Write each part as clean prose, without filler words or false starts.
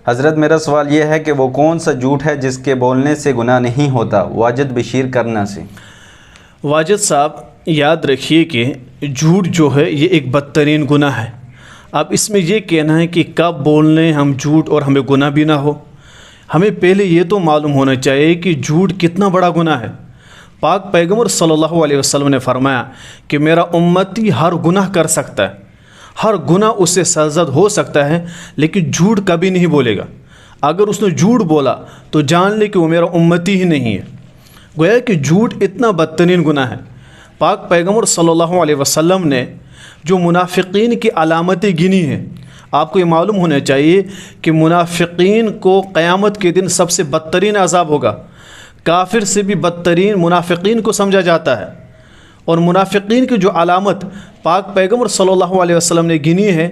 حضرت میرا سوال یہ ہے کہ وہ کون سا جھوٹ ہے جس کے بولنے سے گناہ نہیں ہوتا؟ واجد بشیر کرنا سے۔ واجد صاحب یاد رکھیے کہ جھوٹ جو ہے یہ ایک بدترین گناہ ہے۔ اب اس میں یہ کہنا ہے کہ کب بولنے ہم جھوٹ اور ہمیں گناہ بھی نہ ہو، ہمیں پہلے یہ تو معلوم ہونا چاہیے کہ جھوٹ کتنا بڑا گناہ ہے۔ پاک پیغمبر صلی اللہ علیہ وسلم نے فرمایا کہ میرا امتی ہر گناہ کر سکتا ہے، ہر گناہ اس سے سرزد ہو سکتا ہے، لیکن جھوٹ کبھی نہیں بولے گا۔ اگر اس نے جھوٹ بولا تو جان لے کہ وہ میرا امتی ہی نہیں ہے۔ گویا کہ جھوٹ اتنا بدترین گناہ ہے۔ پاک پیغمبر صلی اللہ علیہ وسلم نے جو منافقین کی علامتیں گنی ہیں، آپ کو یہ معلوم ہونا چاہیے کہ منافقین کو قیامت کے دن سب سے بدترین عذاب ہوگا۔ کافر سے بھی بدترین منافقین کو سمجھا جاتا ہے، اور منافقین کی جو علامت پاک پیغمبر صلی اللہ علیہ وسلم نے گنی ہے،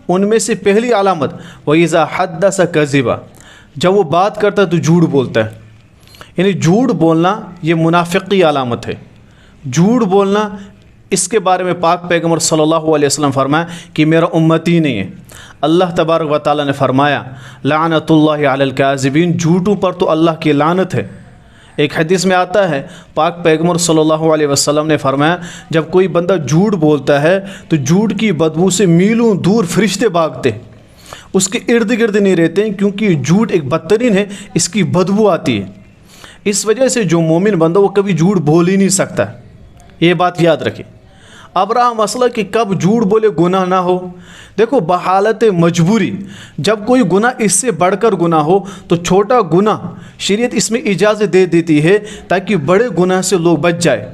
ان میں سے پہلی علامت وَإِذَا حَدَّثَ كَذِبًا، جب وہ بات کرتا ہے تو جھوٹ بولتا ہے۔ یعنی جھوٹ بولنا یہ منافقی علامت ہے۔ جھوٹ بولنا، اس کے بارے میں پاک پیغمبر صلی اللہ علیہ وسلم فرمایا کہ میرا امتی نہیں ہے۔ اللہ تبارک و تعالیٰ نے فرمایا لعنت اللہ علی الکاذبین، جھوٹوں پر تو اللہ کی لعنت ہے۔ ایک حدیث میں آتا ہے پاک پیغمبر صلی اللہ علیہ وسلم نے فرمایا جب کوئی بندہ جھوٹ بولتا ہے تو جھوٹ کی بدبو سے میلوں دور فرشتے بھاگتے ہیں، اس کے ارد گرد نہیں رہتے ہیں، کیونکہ جھوٹ ایک بدترین ہے، اس کی بدبو آتی ہے۔ اس وجہ سے جو مومن بندہ وہ کبھی جھوٹ بول ہی نہیں سکتا، یہ بات یاد رکھیں۔ اب رہا مسئلہ کہ کب جھوٹ بولے گناہ نہ ہو۔ دیکھو، بحالت مجبوری جب کوئی گناہ اس سے بڑھ کر گناہ ہو تو چھوٹا گناہ شریعت اس میں اجازت دے دیتی ہے تاکہ بڑے گناہ سے لوگ بچ جائے۔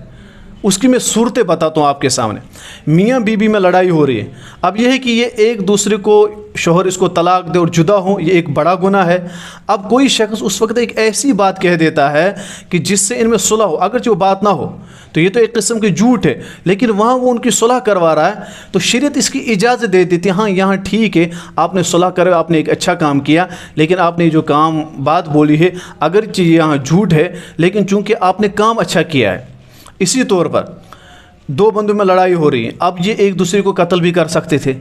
اس کی میں صورتیں بتاتا ہوں آپ کے سامنے۔ میاں بیوی میں لڑائی ہو رہی ہے، اب یہ ہے کہ یہ ایک دوسرے کو، شوہر اس کو طلاق دے اور جدا ہوں، یہ ایک بڑا گناہ ہے۔ اب کوئی شخص اس وقت ایک ایسی بات کہہ دیتا ہے کہ جس سے ان میں صلح ہو، اگرچہ وہ بات نہ ہو تو یہ تو ایک قسم کی جھوٹ ہے، لیکن وہاں وہ ان کی صلح کروا رہا ہے تو شریعت اس کی اجازت دے دیتی ہے، ہاں یہاں ٹھیک ہے، آپ نے صلح کرے، آپ نے ایک اچھا کام کیا، لیکن آپ نے جو کام بات بولی ہے اگرچہ یہاں جھوٹ ہے، لیکن چونکہ آپ نے کام اچھا کیا ہے۔ اسی طور پر دو بندوں میں لڑائی ہو رہی ہے، اب یہ ایک دوسرے کو قتل بھی کر سکتے تھے،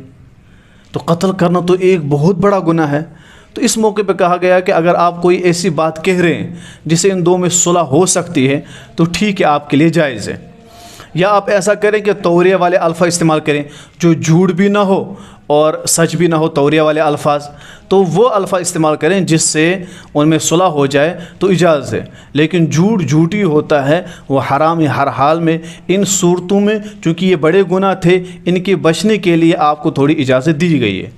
تو قتل کرنا تو ایک بہت بڑا گناہ ہے۔ تو اس موقع پہ کہا گیا کہ اگر آپ کوئی ایسی بات کہہ رہے ہیں جس سے ان دو میں صلح ہو سکتی ہے تو ٹھیک ہے، آپ کے لیے جائز ہے۔ یا آپ ایسا کریں کہ توریہ والے الفاظ استعمال کریں جو جھوٹ بھی نہ ہو اور سچ بھی نہ ہو، توریہ والے الفاظ، تو وہ الفاظ استعمال کریں جس سے ان میں صلح ہو جائے تو اجازت ہے۔ لیکن جھوٹ جھوٹی ہوتا ہے، وہ حرام ہے ہر حال میں۔ ان صورتوں میں چونکہ یہ بڑے گناہ تھے، ان کے بچنے کے لیے آپ کو تھوڑی اجازت دی گئی ہے۔